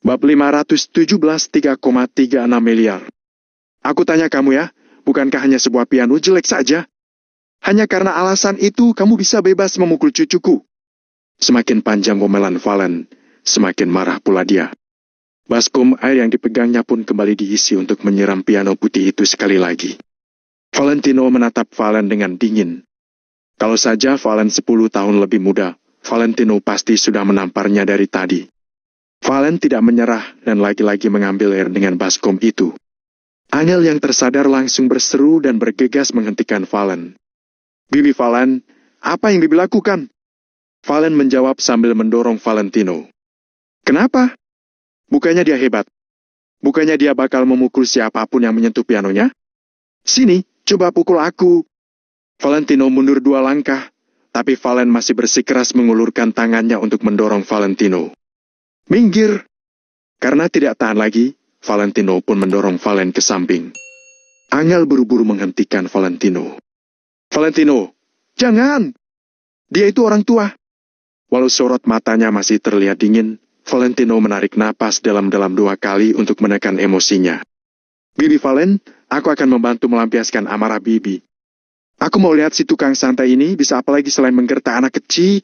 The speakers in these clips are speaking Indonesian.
Bab 517 3,36 miliar. Aku tanya kamu ya, bukankah hanya sebuah piano jelek saja? Hanya karena alasan itu kamu bisa bebas memukul cucuku. Semakin panjang omelan Valen, semakin marah pula dia. Baskom air yang dipegangnya pun kembali diisi untuk menyiram piano putih itu sekali lagi. Valentino menatap Valen dengan dingin. Kalau saja Valen 10 tahun lebih muda, Valentino pasti sudah menamparnya dari tadi. Valen tidak menyerah dan lagi-lagi mengambil air dengan baskom itu. Angel yang tersadar langsung berseru dan bergegas menghentikan Valen. Bibi Valen, apa yang Bibi lakukan? Valen menjawab sambil mendorong Valentino. Kenapa? Bukannya dia hebat? Bukannya dia bakal memukul siapapun yang menyentuh pianonya? Sini, coba pukul aku. Valentino mundur 2 langkah, tapi Valen masih bersikeras mengulurkan tangannya untuk mendorong Valentino. Minggir! Karena tidak tahan lagi, Valentino pun mendorong Valen ke samping. Angel buru-buru menghentikan Valentino. Valentino, jangan! Dia itu orang tua. Walau sorot matanya masih terlihat dingin, Valentino menarik napas dalam-dalam 2 kali untuk menekan emosinya. Bibi Valen, aku akan membantu melampiaskan amarah Bibi. Aku mau lihat si tukang santai ini bisa apalagi selain menggertak anak kecil,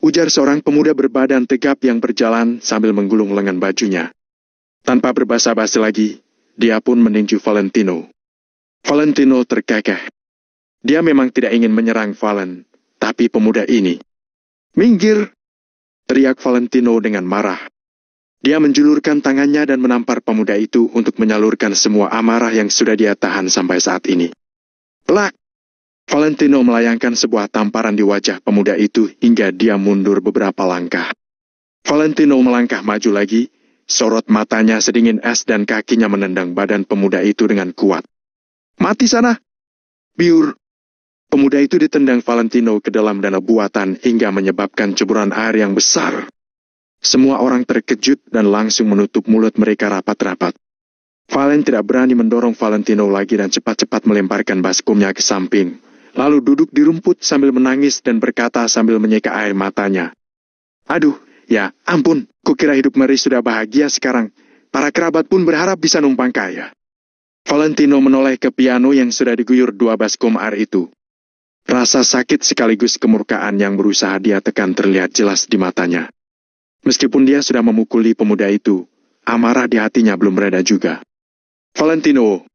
ujar seorang pemuda berbadan tegap yang berjalan sambil menggulung lengan bajunya. Tanpa berbasa-basi lagi, dia pun meninju Valentino. Valentino terkekeh. Dia memang tidak ingin menyerang Valen, tapi pemuda ini. Minggir! Teriak Valentino dengan marah. Dia menjulurkan tangannya dan menampar pemuda itu untuk menyalurkan semua amarah yang sudah dia tahan sampai saat ini. Plak! Valentino melayangkan sebuah tamparan di wajah pemuda itu hingga dia mundur beberapa langkah. Valentino melangkah maju lagi, sorot matanya sedingin es dan kakinya menendang badan pemuda itu dengan kuat. Mati sana! Biur! Pemuda itu ditendang Valentino ke dalam danau buatan hingga menyebabkan ceburan air yang besar. Semua orang terkejut dan langsung menutup mulut mereka rapat-rapat. Valen tidak berani mendorong Valentino lagi dan cepat-cepat melemparkan baskomnya ke samping. Lalu duduk di rumput sambil menangis dan berkata sambil menyeka air matanya. Aduh, ya ampun, kukira hidup Mary sudah bahagia sekarang. Para kerabat pun berharap bisa numpang kaya. Valentino menoleh ke piano yang sudah diguyur 2 baskom air itu. Rasa sakit sekaligus kemurkaan yang berusaha dia tekan terlihat jelas di matanya. Meskipun dia sudah memukuli pemuda itu, amarah di hatinya belum reda juga. Valentino!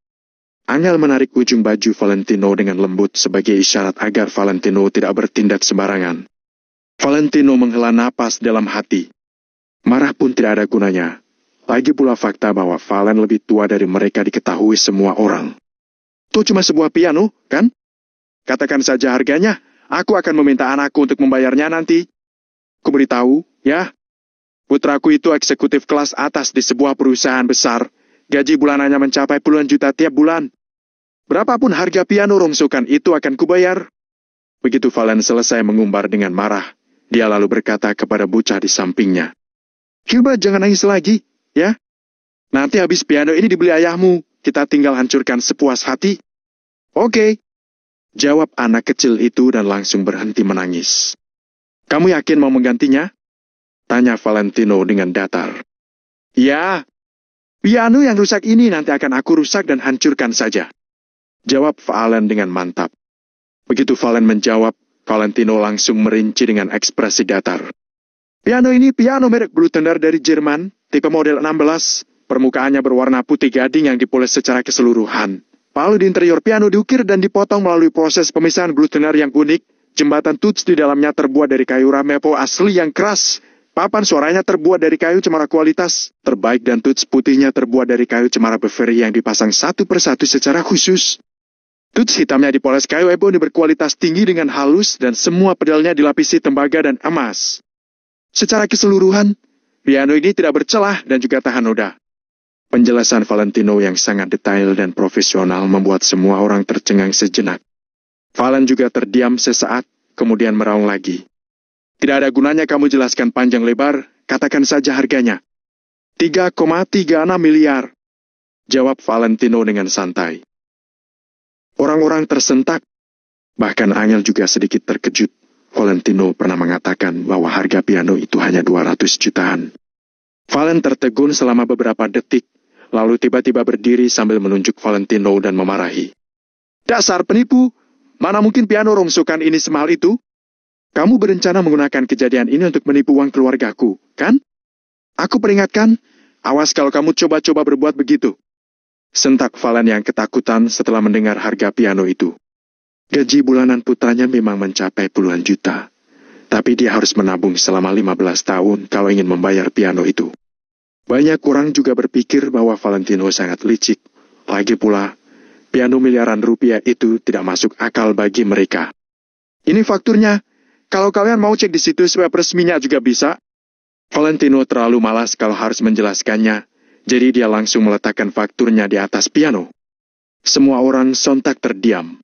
Angel menarik ujung baju Valentino dengan lembut sebagai isyarat agar Valentino tidak bertindak sembarangan. Valentino menghela napas dalam hati. Marah pun tidak ada gunanya. Lagi pula fakta bahwa Valen lebih tua dari mereka diketahui semua orang. Itu cuma sebuah piano, kan? Katakan saja harganya, aku akan meminta anakku untuk membayarnya nanti. Kuberitahu, ya. Putraku itu eksekutif kelas atas di sebuah perusahaan besar. Gaji bulanannya mencapai puluhan juta tiap bulan. Berapapun harga piano rongsokan itu akan kubayar. Begitu Valen selesai mengumbar dengan marah, dia lalu berkata kepada bocah di sampingnya. Gilbert, jangan nangis lagi, ya. Nanti habis piano ini dibeli ayahmu, kita tinggal hancurkan sepuas hati. Oke. Jawab anak kecil itu dan langsung berhenti menangis. Kamu yakin mau menggantinya? Tanya Valentino dengan datar. Ya, piano yang rusak ini nanti akan aku rusak dan hancurkan saja. Jawab Valen dengan mantap. Begitu Valen menjawab, Valentino langsung merinci dengan ekspresi datar. Piano ini piano merek Blue Thunder dari Jerman, tipe model 16, permukaannya berwarna putih gading yang dipoles secara keseluruhan. Palu di interior piano diukir dan dipotong melalui proses pemisahan Blue Thunder yang unik. Jembatan tuts di dalamnya terbuat dari kayu ramepo asli yang keras. Papan suaranya terbuat dari kayu cemara kualitas terbaik dan tuts putihnya terbuat dari kayu cemara Beverly yang dipasang satu persatu secara khusus. Tuts hitamnya dipoles kayu ebony berkualitas tinggi dengan halus dan semua pedalnya dilapisi tembaga dan emas. Secara keseluruhan, piano ini tidak bercelah dan juga tahan noda. Penjelasan Valentino yang sangat detail dan profesional membuat semua orang tercengang sejenak. Valen juga terdiam sesaat, kemudian meraung lagi. Tidak ada gunanya kamu jelaskan panjang lebar, katakan saja harganya. 3,36 miliar. Jawab Valentino dengan santai. Orang-orang tersentak. Bahkan Angel juga sedikit terkejut. Valentino pernah mengatakan bahwa harga piano itu hanya 200 jutaan. Valen tertegun selama beberapa detik, lalu tiba-tiba berdiri sambil menunjuk Valentino dan memarahi. Dasar penipu! Mana mungkin piano rongsokan ini semahal itu? Kamu berencana menggunakan kejadian ini untuk menipu uang keluargaku, kan? Aku peringatkan, awas kalau kamu coba-coba berbuat begitu. Sentak Valen yang ketakutan setelah mendengar harga piano itu. Gaji bulanan putranya memang mencapai puluhan juta. Tapi dia harus menabung selama 15 tahun kalau ingin membayar piano itu. Banyak orang juga berpikir bahwa Valentino sangat licik. Lagi pula, piano miliaran rupiah itu tidak masuk akal bagi mereka. Ini fakturnya. Kalau kalian mau cek di situs web resminya juga bisa. Valentino terlalu malas kalau harus menjelaskannya, jadi dia langsung meletakkan fakturnya di atas piano. Semua orang sontak terdiam.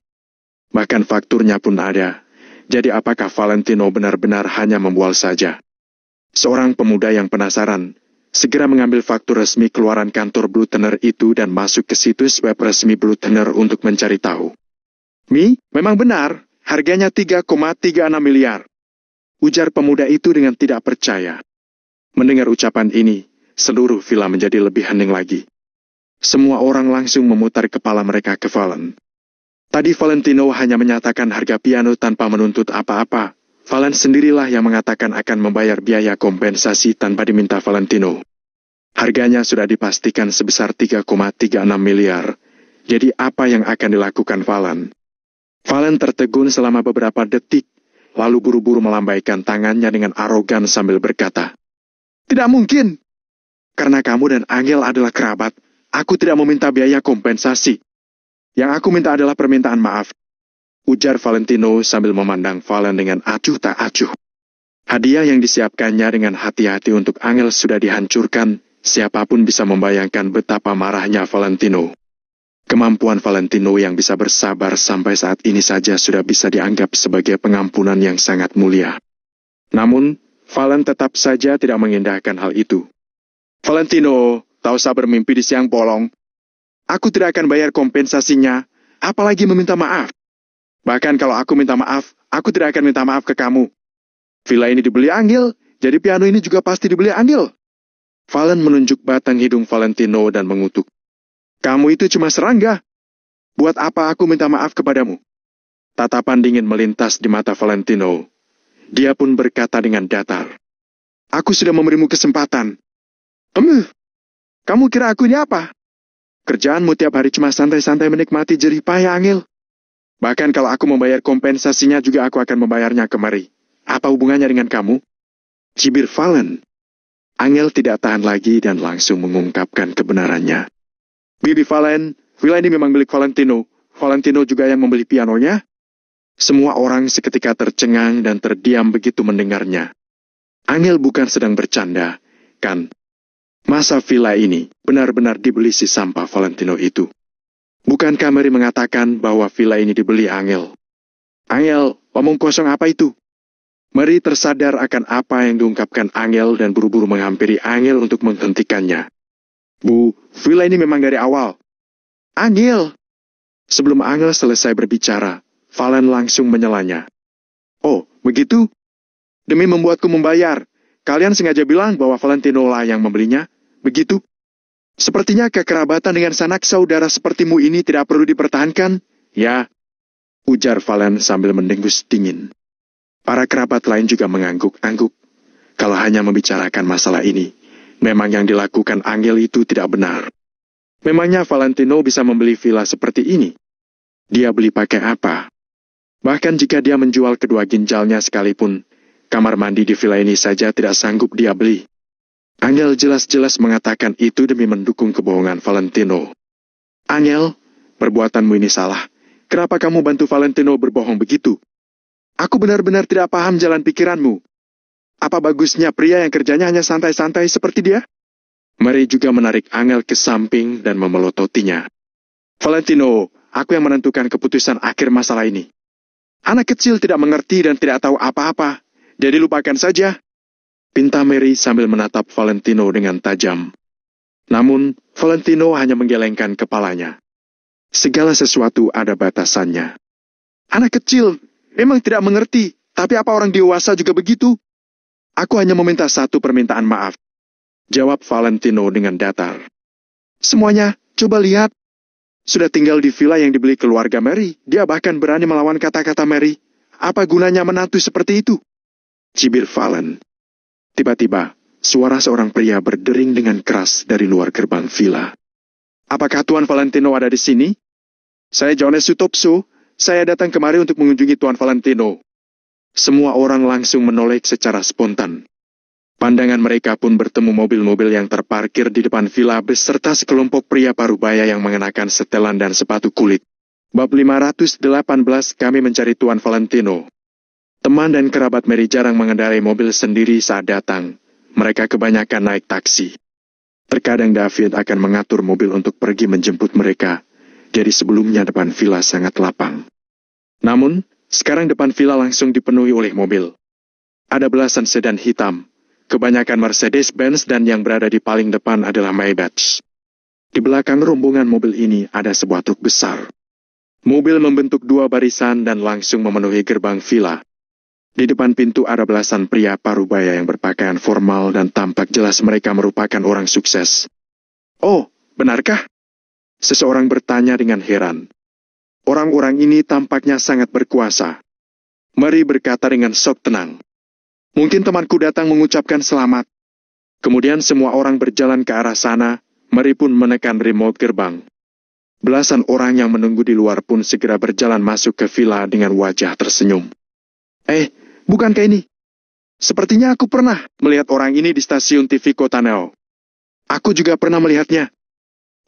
Bahkan fakturnya pun ada. Jadi apakah Valentino benar-benar hanya membual saja? Seorang pemuda yang penasaran, segera mengambil faktur resmi keluaran kantor Blue Tenor itu dan masuk ke situs web resmi Blue Tenor untuk mencari tahu. Memang benar, harganya 3,36 miliar. Ujar pemuda itu dengan tidak percaya. Mendengar ucapan ini, seluruh villa menjadi lebih hening lagi. Semua orang langsung memutar kepala mereka ke Valen. Tadi Valentino hanya menyatakan harga piano tanpa menuntut apa-apa. Valen sendirilah yang mengatakan akan membayar biaya kompensasi tanpa diminta Valentino. Harganya sudah dipastikan sebesar 3,36 miliar. Jadi apa yang akan dilakukan Valen? Valen tertegun selama beberapa detik, lalu buru-buru melambaikan tangannya dengan arogan sambil berkata, Tidak mungkin. Karena kamu dan Angel adalah kerabat, aku tidak meminta biaya kompensasi. Yang aku minta adalah permintaan maaf. Ujar Valentino sambil memandang Valen dengan acuh tak acuh. Hadiah yang disiapkannya dengan hati-hati untuk Angel sudah dihancurkan, siapapun bisa membayangkan betapa marahnya Valentino. Kemampuan Valentino yang bisa bersabar sampai saat ini saja sudah bisa dianggap sebagai pengampunan yang sangat mulia. Namun, Valen tetap saja tidak mengindahkan hal itu. Valentino, tak usah bermimpi di siang bolong. Aku tidak akan bayar kompensasinya, apalagi meminta maaf. Bahkan kalau aku minta maaf, aku tidak akan minta maaf ke kamu. Villa ini dibeli Angel, jadi piano ini juga pasti dibeli Angel. Valen menunjuk batang hidung Valentino dan mengutuk. Kamu itu cuma serangga. Buat apa aku minta maaf kepadamu? Tatapan dingin melintas di mata Valentino. Dia pun berkata dengan datar. Aku sudah memberimu kesempatan. Kamu kira aku ini apa? Kerjaanmu tiap hari cuma santai-santai menikmati jerih payah Angel. Bahkan kalau aku membayar kompensasinya juga aku akan membayarnya kemari. Apa hubungannya dengan kamu? Cibir Valen. Angel tidak tahan lagi dan langsung mengungkapkan kebenarannya. Bibi Valen, villa ini memang milik Valentino. Valentino juga yang membeli pianonya. Semua orang seketika tercengang dan terdiam begitu mendengarnya. Angel bukan sedang bercanda, kan? Masa villa ini benar-benar dibeli si sampah Valentino itu? Bukankah Mary mengatakan bahwa villa ini dibeli Angel? Angel, omong kosong apa itu? Mary tersadar akan apa yang diungkapkan Angel dan buru-buru menghampiri Angel untuk menghentikannya. Bu, villa ini memang dari awal. Angel! Sebelum Angel selesai berbicara, Valen langsung menyelanya. Oh, begitu? Demi membuatku membayar, kalian sengaja bilang bahwa Valentino lah yang membelinya? Begitu? Sepertinya kekerabatan dengan sanak saudara sepertimu ini tidak perlu dipertahankan? Ya, ujar Valen sambil mendengus dingin. Para kerabat lain juga mengangguk-angguk. Kalau hanya membicarakan masalah ini, memang yang dilakukan Angel itu tidak benar. Memangnya Valentino bisa membeli villa seperti ini? Dia beli pakai apa? Bahkan jika dia menjual kedua ginjalnya sekalipun, kamar mandi di villa ini saja tidak sanggup dia beli. Angel jelas-jelas mengatakan itu demi mendukung kebohongan Valentino. Angel, perbuatanmu ini salah. Kenapa kamu bantu Valentino berbohong begitu? Aku benar-benar tidak paham jalan pikiranmu. Apa bagusnya pria yang kerjanya hanya santai-santai seperti dia? Mary juga menarik Angel ke samping dan memelototinya. Valentino, aku yang menentukan keputusan akhir masalah ini. Anak kecil tidak mengerti dan tidak tahu apa-apa, jadi lupakan saja. Pinta Mary sambil menatap Valentino dengan tajam. Namun, Valentino hanya menggelengkan kepalanya. Segala sesuatu ada batasannya. Anak kecil memang tidak mengerti, tapi apa orang dewasa juga begitu? Aku hanya meminta satu permintaan maaf. Jawab Valentino dengan datar. Semuanya, coba lihat. Sudah tinggal di villa yang dibeli keluarga Mary. Dia bahkan berani melawan kata-kata Mary. Apa gunanya menantu seperti itu? Cibir Valen. Tiba-tiba, suara seorang pria berdering dengan keras dari luar gerbang villa. Apakah Tuan Valentino ada di sini? Saya Jones Sutopso. Saya datang kemari untuk mengunjungi Tuan Valentino. Semua orang langsung menoleh secara spontan. Pandangan mereka pun bertemu mobil-mobil yang terparkir di depan villa beserta sekelompok pria parubaya yang mengenakan setelan dan sepatu kulit. Bab 518 kami mencari Tuan Valentino. Teman dan kerabat Mary jarang mengendarai mobil sendiri saat datang. Mereka kebanyakan naik taksi. Terkadang David akan mengatur mobil untuk pergi menjemput mereka. Jadi sebelumnya depan villa sangat lapang. Namun, sekarang depan villa langsung dipenuhi oleh mobil. Ada belasan sedan hitam. Kebanyakan Mercedes-Benz dan yang berada di paling depan adalah Maybach. Di belakang rombongan mobil ini ada sebuah truk besar. Mobil membentuk dua barisan dan langsung memenuhi gerbang villa. Di depan pintu ada belasan pria parubaya yang berpakaian formal dan tampak jelas mereka merupakan orang sukses. Oh, benarkah? Seseorang bertanya dengan heran. Orang-orang ini tampaknya sangat berkuasa. Mary berkata dengan sok tenang. Mungkin temanku datang mengucapkan selamat. Kemudian semua orang berjalan ke arah sana, Mary pun menekan remote gerbang. Belasan orang yang menunggu di luar pun segera berjalan masuk ke villa dengan wajah tersenyum. Bukankah ini? Sepertinya aku pernah melihat orang ini di stasiun TV Kota Neo. Aku juga pernah melihatnya.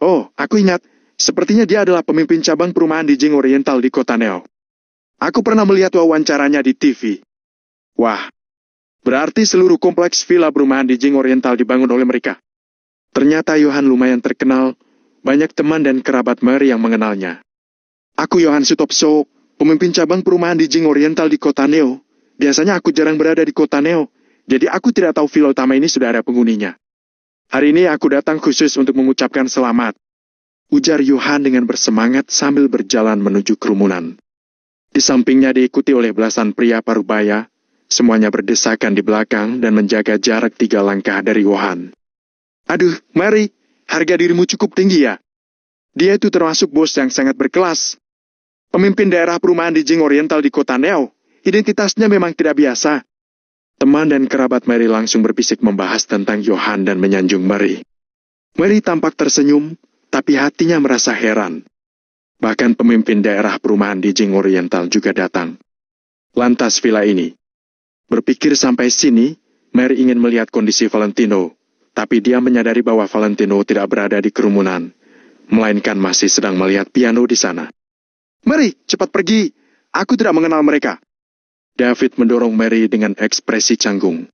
Oh, aku ingat. Sepertinya dia adalah pemimpin cabang perumahan di Jing Oriental di Kota Neo. Aku pernah melihat wawancaranya di TV. Wah. Berarti seluruh kompleks villa perumahan di Jing Oriental dibangun oleh mereka. Ternyata Johan lumayan terkenal, banyak teman dan kerabat Mary yang mengenalnya. Aku Johan Sutopso, pemimpin cabang perumahan di Jing Oriental di Kota Neo. Biasanya aku jarang berada di Kota Neo, jadi aku tidak tahu villa utama ini sudah ada penghuninya. Hari ini aku datang khusus untuk mengucapkan selamat. Ujar Johan dengan bersemangat sambil berjalan menuju kerumunan. Di sampingnya diikuti oleh belasan pria parubaya. Semuanya berdesakan di belakang dan menjaga jarak 3 langkah dari Johan. Aduh, Mary, harga dirimu cukup tinggi ya. Dia itu termasuk bos yang sangat berkelas. Pemimpin daerah perumahan di Jing Oriental di Kota Neo. Identitasnya memang tidak biasa. Teman dan kerabat Mary langsung berbisik membahas tentang Johan dan menyanjung Mary. Mary tampak tersenyum, tapi hatinya merasa heran. Bahkan pemimpin daerah perumahan di Jing Oriental juga datang. Lantas villa ini. Berpikir sampai sini, Mary ingin melihat kondisi Valentino, tapi dia menyadari bahwa Valentino tidak berada di kerumunan, melainkan masih sedang melihat piano di sana. Mary, cepat pergi. Aku tidak mengenal mereka. David mendorong Mary dengan ekspresi canggung.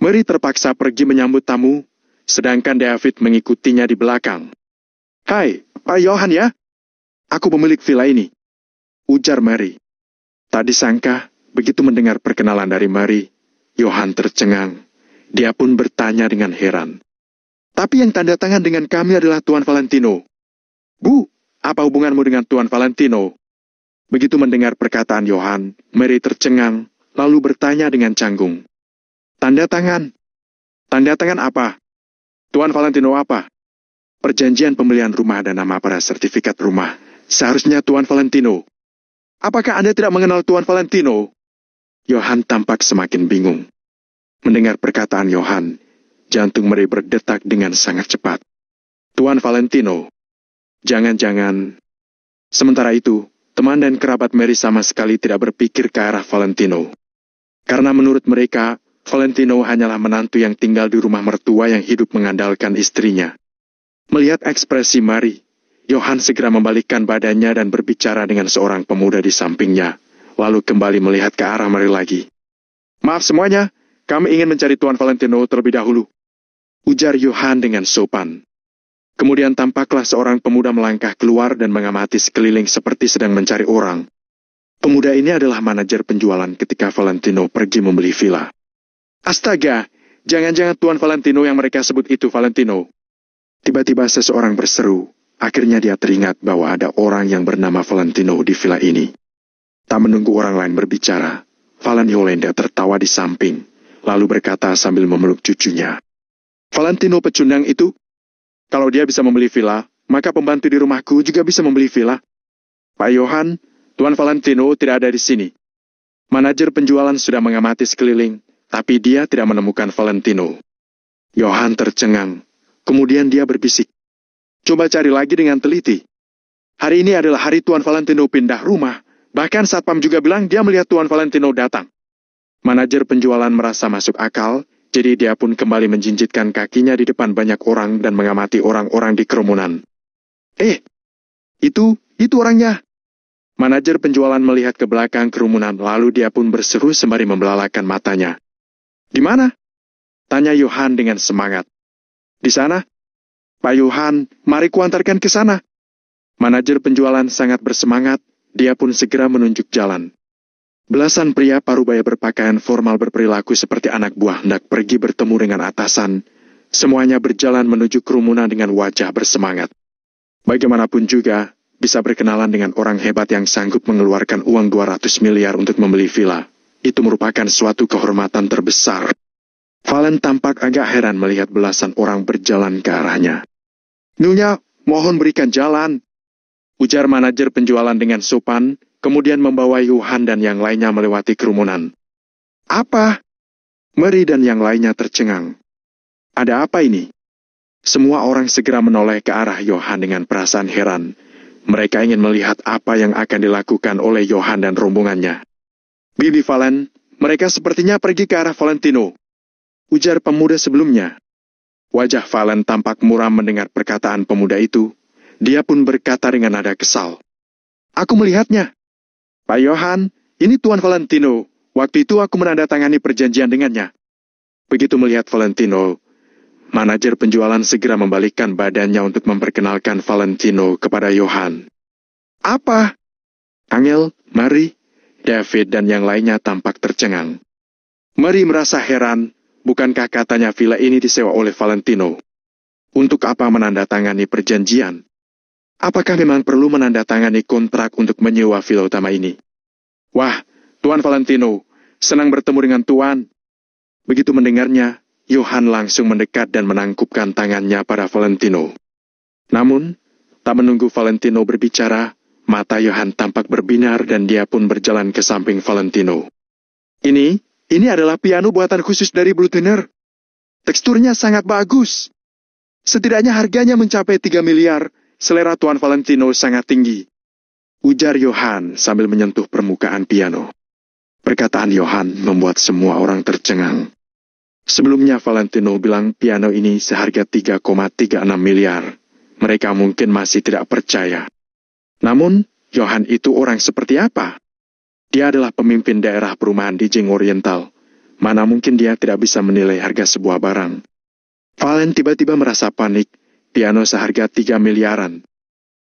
Mary terpaksa pergi menyambut tamu, sedangkan David mengikutinya di belakang. Hai, Pak Johan ya? Aku pemilik villa ini. Ujar Mary. Tak disangka, begitu mendengar perkenalan dari Mary, Johan tercengang. Dia pun bertanya dengan heran. Tapi yang tanda tangan dengan kami adalah Tuan Valentino. Bu, apa hubunganmu dengan Tuan Valentino? Begitu mendengar perkataan Johan, Mary tercengang, lalu bertanya dengan canggung. Tanda tangan? Tanda tangan apa? Tuan Valentino apa? Perjanjian pembelian rumah dan nama pada sertifikat rumah. Seharusnya Tuan Valentino. Apakah Anda tidak mengenal Tuan Valentino? Johan tampak semakin bingung. Mendengar perkataan Johan, jantung Mary berdetak dengan sangat cepat. Tuan Valentino. Jangan-jangan. Sementara itu, teman dan kerabat Mary sama sekali tidak berpikir ke arah Valentino. Karena menurut mereka, Valentino hanyalah menantu yang tinggal di rumah mertua yang hidup mengandalkan istrinya. Melihat ekspresi Mary, Johan segera membalikkan badannya dan berbicara dengan seorang pemuda di sampingnya. Lalu kembali melihat ke arah Mary lagi. Maaf semuanya, kami ingin mencari Tuan Valentino terlebih dahulu. Ujar Johan dengan sopan. Kemudian tampaklah seorang pemuda melangkah keluar dan mengamati sekeliling seperti sedang mencari orang. Pemuda ini adalah manajer penjualan ketika Valentino pergi membeli villa. Astaga, jangan-jangan Tuan Valentino yang mereka sebut itu Valentino. Tiba-tiba seseorang berseru, akhirnya dia teringat bahwa ada orang yang bernama Valentino di villa ini. Tak menunggu orang lain berbicara, Valen Yolanda tertawa di samping, lalu berkata sambil memeluk cucunya. Valentino pecundang itu? Kalau dia bisa membeli villa, maka pembantu di rumahku juga bisa membeli villa. Pak Johan, Tuan Valentino tidak ada di sini. Manajer penjualan sudah mengamati sekeliling, tapi dia tidak menemukan Valentino. Johan tercengang. Kemudian dia berbisik. Coba cari lagi dengan teliti. Hari ini adalah hari Tuan Valentino pindah rumah. Bahkan satpam juga bilang dia melihat Tuan Valentino datang. Manajer penjualan merasa masuk akal, jadi dia pun kembali menjinjitkan kakinya di depan banyak orang dan mengamati orang-orang di kerumunan. Itu orangnya. Manajer penjualan melihat ke belakang kerumunan, lalu dia pun berseru sembari membelalakan matanya. Di mana? Tanya Johan dengan semangat. Di sana? Pak Johan, mari kuantarkan ke sana. Manajer penjualan sangat bersemangat, dia pun segera menunjuk jalan. Belasan pria parubaya berpakaian formal berperilaku seperti anak buah hendak pergi bertemu dengan atasan. Semuanya berjalan menuju kerumunan dengan wajah bersemangat. Bagaimanapun juga, bisa berkenalan dengan orang hebat yang sanggup mengeluarkan uang 200 miliar untuk membeli villa. Itu merupakan suatu kehormatan terbesar. Valen tampak agak heran melihat belasan orang berjalan ke arahnya. Nyonya, mohon berikan jalan. Ujar manajer penjualan dengan sopan, kemudian membawa Johan dan yang lainnya melewati kerumunan. Apa? Mary dan yang lainnya tercengang. Ada apa ini? Semua orang segera menoleh ke arah Johan dengan perasaan heran. Mereka ingin melihat apa yang akan dilakukan oleh Johan dan rombongannya. Bibi Valen, mereka sepertinya pergi ke arah Valentino. Ujar pemuda sebelumnya. Wajah Valen tampak muram mendengar perkataan pemuda itu. Dia pun berkata dengan nada kesal. Aku melihatnya. Pak Johan, ini Tuan Valentino. Waktu itu aku menandatangani perjanjian dengannya. Begitu melihat Valentino, manajer penjualan segera membalikkan badannya untuk memperkenalkan Valentino kepada Johan. Apa? Angel, Mary, David dan yang lainnya tampak tercengang. Mary merasa heran, bukankah katanya villa ini disewa oleh Valentino? Untuk apa menandatangani perjanjian? Apakah memang perlu menandatangani kontrak untuk menyewa villa utama ini? Wah, Tuan Valentino, senang bertemu dengan Tuan. Begitu mendengarnya, Johan langsung mendekat dan menangkupkan tangannya pada Valentino. Namun, tak menunggu Valentino berbicara, mata Johan tampak berbinar dan dia pun berjalan ke samping Valentino. Ini adalah piano buatan khusus dari Blue Tenor. Teksturnya sangat bagus. Setidaknya harganya mencapai 3 miliar. Selera Tuan Valentino sangat tinggi. Ujar Johan sambil menyentuh permukaan piano. Perkataan Johan membuat semua orang tercengang. Sebelumnya Valentino bilang piano ini seharga 3,36 miliar. Mereka mungkin masih tidak percaya. Namun, Johan itu orang seperti apa? Dia adalah pemimpin daerah perumahan di Jing Oriental. Mana mungkin dia tidak bisa menilai harga sebuah barang. Valen tiba-tiba merasa panik. Piano seharga 3 miliaran.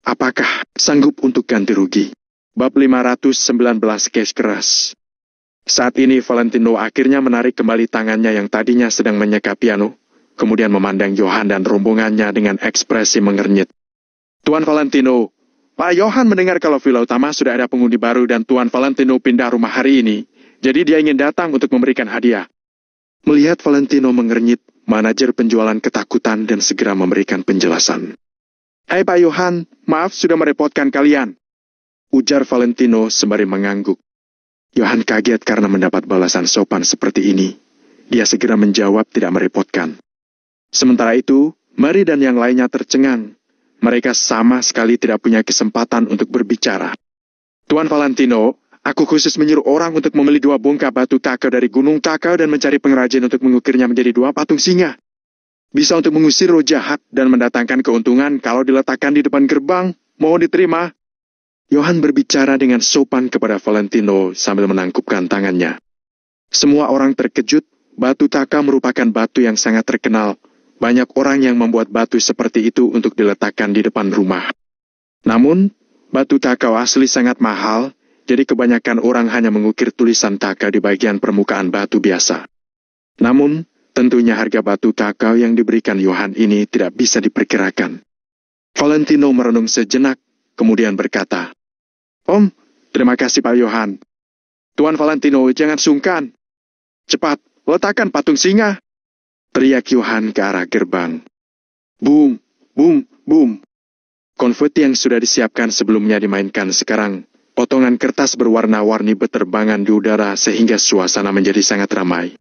Apakah sanggup untuk ganti rugi? Bab 519 cash keras. Saat ini Valentino akhirnya menarik kembali tangannya yang tadinya sedang menyeka piano, kemudian memandang Johan dan rombongannya dengan ekspresi mengernyit. Tuan Valentino, Pak Johan mendengar kalau villa utama sudah ada penghuni baru dan Tuan Valentino pindah rumah hari ini, jadi dia ingin datang untuk memberikan hadiah. Melihat Valentino mengernyit, manajer penjualan ketakutan dan segera memberikan penjelasan. Hai Pak Johan, maaf sudah merepotkan kalian. Ujar Valentino sembari mengangguk. Johan kaget karena mendapat balasan sopan seperti ini. Dia segera menjawab tidak merepotkan. Sementara itu, Mary dan yang lainnya tercengang. Mereka sama sekali tidak punya kesempatan untuk berbicara. Tuan Valentino, aku khusus menyuruh orang untuk membeli 2 bongkah batu takau dari Gunung Takau dan mencari pengrajin untuk mengukirnya menjadi 2 patung singa. Bisa untuk mengusir roh jahat dan mendatangkan keuntungan kalau diletakkan di depan gerbang. Mohon diterima. Johan berbicara dengan sopan kepada Valentino sambil menangkupkan tangannya. Semua orang terkejut, batu takau merupakan batu yang sangat terkenal. Banyak orang yang membuat batu seperti itu untuk diletakkan di depan rumah. Namun, batu takau asli sangat mahal, jadi kebanyakan orang hanya mengukir tulisan takau di bagian permukaan batu biasa. Namun, tentunya harga batu takau yang diberikan Johan ini tidak bisa diperkirakan. Valentino merenung sejenak, kemudian berkata, Om, terima kasih Pak Johan. Tuan Valentino, jangan sungkan. Cepat, letakkan patung singa. teriak Johan ke arah gerbang. Boom, boom, boom. Konfeti yang sudah disiapkan sebelumnya dimainkan sekarang. Potongan kertas berwarna-warni berterbangan di udara sehingga suasana menjadi sangat ramai.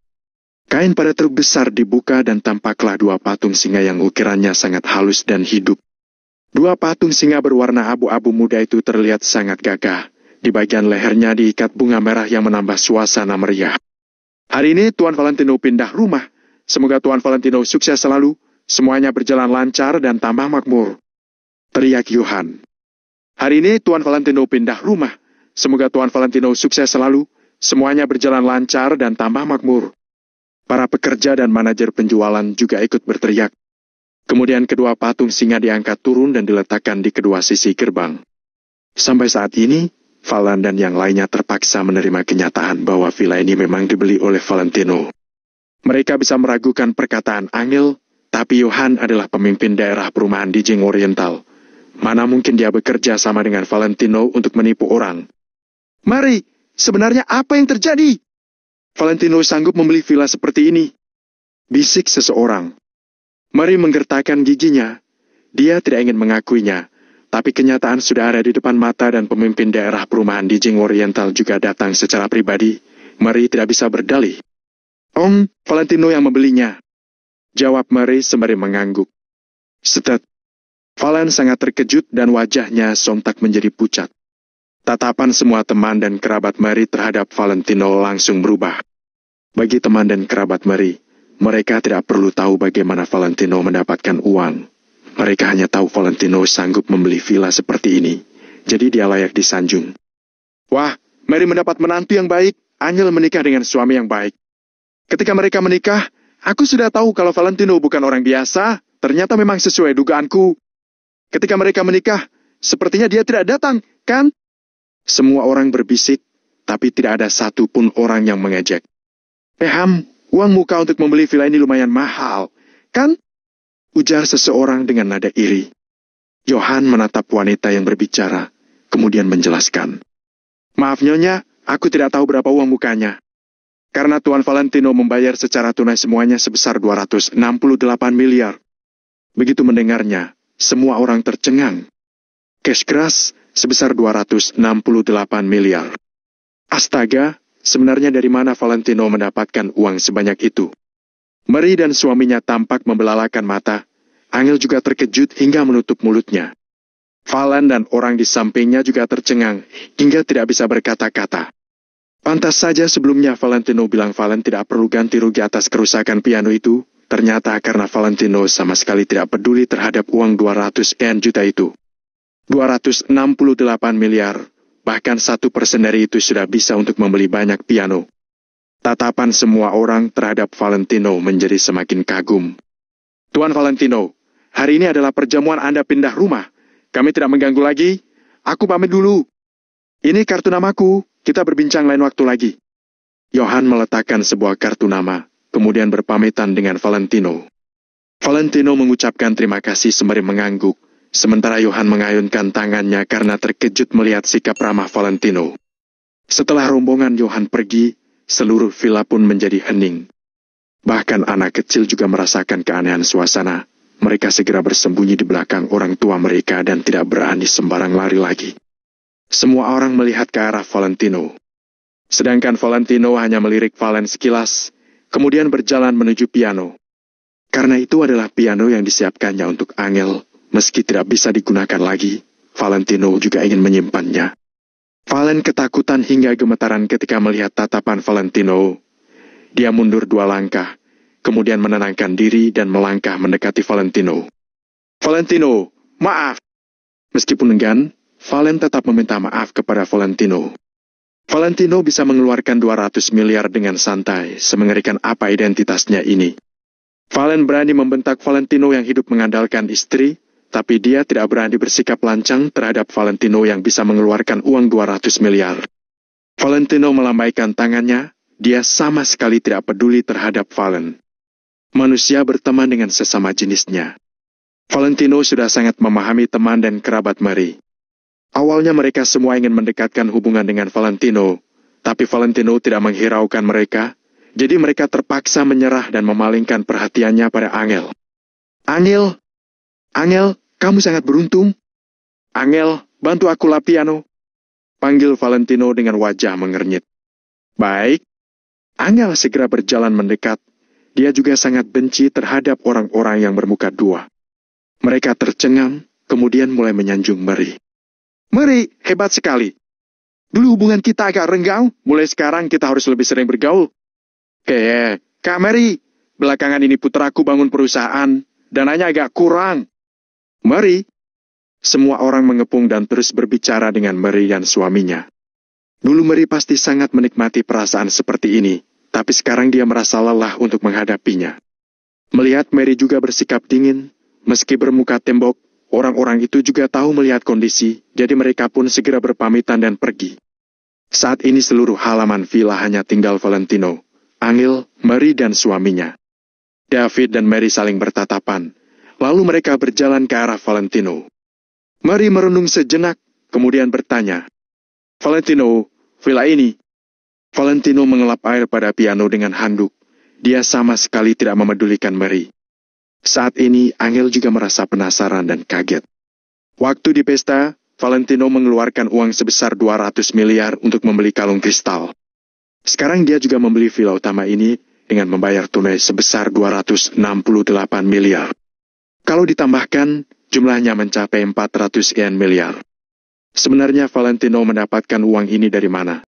Kain pada truk besar dibuka dan tampaklah dua patung singa yang ukirannya sangat halus dan hidup. Dua patung singa berwarna abu-abu muda itu terlihat sangat gagah. Di bagian lehernya diikat bunga merah yang menambah suasana meriah. Hari ini Tuan Valentino pindah rumah. Semoga Tuan Valentino sukses selalu, semuanya berjalan lancar dan tambah makmur, teriak Johan. Hari ini Tuan Valentino pindah rumah. Semoga Tuan Valentino sukses selalu, semuanya berjalan lancar dan tambah makmur. Para pekerja dan manajer penjualan juga ikut berteriak. Kemudian kedua patung singa diangkat turun dan diletakkan di kedua sisi gerbang. Sampai saat ini, Valen dan yang lainnya terpaksa menerima kenyataan bahwa villa ini memang dibeli oleh Valentino. Mereka bisa meragukan perkataan Angel, tapi Johan adalah pemimpin daerah perumahan di Jing Oriental. Mana mungkin dia bekerja sama dengan Valentino untuk menipu orang? Mari, sebenarnya apa yang terjadi? Valentino sanggup membeli villa seperti ini, bisik seseorang. Mari menggertakkan giginya. Dia tidak ingin mengakuinya, tapi kenyataan sudah ada di depan mata dan pemimpin daerah perumahan di Jing Oriental juga datang secara pribadi. Mari tidak bisa berdalih. Valentino yang membelinya, jawab Mary sembari mengangguk. Setet. Valen sangat terkejut dan wajahnya sontak menjadi pucat. Tatapan semua teman dan kerabat Mary terhadap Valentino langsung berubah. Bagi teman dan kerabat Mary, mereka tidak perlu tahu bagaimana Valentino mendapatkan uang. Mereka hanya tahu Valentino sanggup membeli villa seperti ini, jadi dia layak disanjung. Wah, Mary mendapat menantu yang baik, Angel menikah dengan suami yang baik. Ketika mereka menikah, aku sudah tahu kalau Valentino bukan orang biasa, ternyata memang sesuai dugaanku. Ketika mereka menikah, sepertinya dia tidak datang, kan? Semua orang berbisik, tapi tidak ada satupun orang yang mengejek. Uang muka untuk membeli villa ini lumayan mahal, kan? Ujar seseorang dengan nada iri. Johan menatap wanita yang berbicara, kemudian menjelaskan. Maaf Nyonya, aku tidak tahu berapa uang mukanya. Karena Tuan Valentino membayar secara tunai semuanya sebesar 268 miliar. Begitu mendengarnya, semua orang tercengang. Cash keras sebesar 268 miliar. Astaga, sebenarnya dari mana Valentino mendapatkan uang sebanyak itu? Mary dan suaminya tampak membelalakan mata. Angel juga terkejut hingga menutup mulutnya. Valen dan orang di sampingnya juga tercengang hingga tidak bisa berkata-kata. Pantas saja sebelumnya Valentino bilang Valen tidak perlu ganti rugi atas kerusakan piano itu. Ternyata karena Valentino sama sekali tidak peduli terhadap uang 200 juta itu. 268 miliar, bahkan 1% dari itu sudah bisa untuk membeli banyak piano. Tatapan semua orang terhadap Valentino menjadi semakin kagum. Tuan Valentino, hari ini adalah perjamuan Anda pindah rumah. Kami tidak mengganggu lagi. Aku pamit dulu. Ini kartu namaku, kita berbincang lain waktu lagi. Johan meletakkan sebuah kartu nama, kemudian berpamitan dengan Valentino. Valentino mengucapkan terima kasih sembari mengangguk, sementara Johan mengayunkan tangannya karena terkejut melihat sikap ramah Valentino. Setelah rombongan Johan pergi, seluruh villa pun menjadi hening. Bahkan anak kecil juga merasakan keanehan suasana. Mereka segera bersembunyi di belakang orang tua mereka dan tidak berani sembarang lari lagi. Semua orang melihat ke arah Valentino. Sedangkan Valentino hanya melirik Valen sekilas, kemudian berjalan menuju piano. Karena itu adalah piano yang disiapkannya untuk Angel, meski tidak bisa digunakan lagi, Valentino juga ingin menyimpannya. Valen ketakutan hingga gemetaran ketika melihat tatapan Valentino. Dia mundur 2 langkah, kemudian menenangkan diri dan melangkah mendekati Valentino. Valentino, maaf! Meskipun enggan, Valen tetap meminta maaf kepada Valentino. Valentino bisa mengeluarkan 200 miliar dengan santai, semengerikan apa identitasnya ini. Valen berani membentak Valentino yang hidup mengandalkan istri, tapi dia tidak berani bersikap lancang terhadap Valentino yang bisa mengeluarkan uang 200 miliar. Valentino melambaikan tangannya, dia sama sekali tidak peduli terhadap Valen. Manusia berteman dengan sesama jenisnya. Valentino sudah sangat memahami teman dan kerabat Mary. Awalnya mereka semua ingin mendekatkan hubungan dengan Valentino, tapi Valentino tidak menghiraukan mereka. Jadi mereka terpaksa menyerah dan memalingkan perhatiannya pada Angel. Angel, Angel, kamu sangat beruntung. Angel, bantu aku lap piano. Panggil Valentino dengan wajah mengernyit. Baik. Angel segera berjalan mendekat. Dia juga sangat benci terhadap orang-orang yang bermuka dua. Mereka tercengang, kemudian mulai menyanjung Mary. Mary, hebat sekali. Dulu hubungan kita agak renggang, mulai sekarang kita harus lebih sering bergaul. Kak Mary, belakangan ini putraku bangun perusahaan, dananya agak kurang. Mary, semua orang mengepung dan terus berbicara dengan Mary dan suaminya. Dulu Mary pasti sangat menikmati perasaan seperti ini, tapi sekarang dia merasa lelah untuk menghadapinya. Melihat Mary juga bersikap dingin, meski bermuka tembok, orang-orang itu juga tahu melihat kondisi, jadi mereka pun segera berpamitan dan pergi. Saat ini seluruh halaman villa hanya tinggal Valentino, Angel, Mary dan suaminya. David dan Mary saling bertatapan, lalu mereka berjalan ke arah Valentino. Mary merenung sejenak, kemudian bertanya, Valentino, villa ini. Valentino mengelap air pada piano dengan handuk. Dia sama sekali tidak memedulikan Mary. Saat ini, Angel juga merasa penasaran dan kaget. Waktu di pesta, Valentino mengeluarkan uang sebesar 200 miliar untuk membeli kalung kristal. Sekarang dia juga membeli villa utama ini dengan membayar tunai sebesar 268 miliar. Kalau ditambahkan, jumlahnya mencapai 400 miliar. Sebenarnya Valentino mendapatkan uang ini dari mana?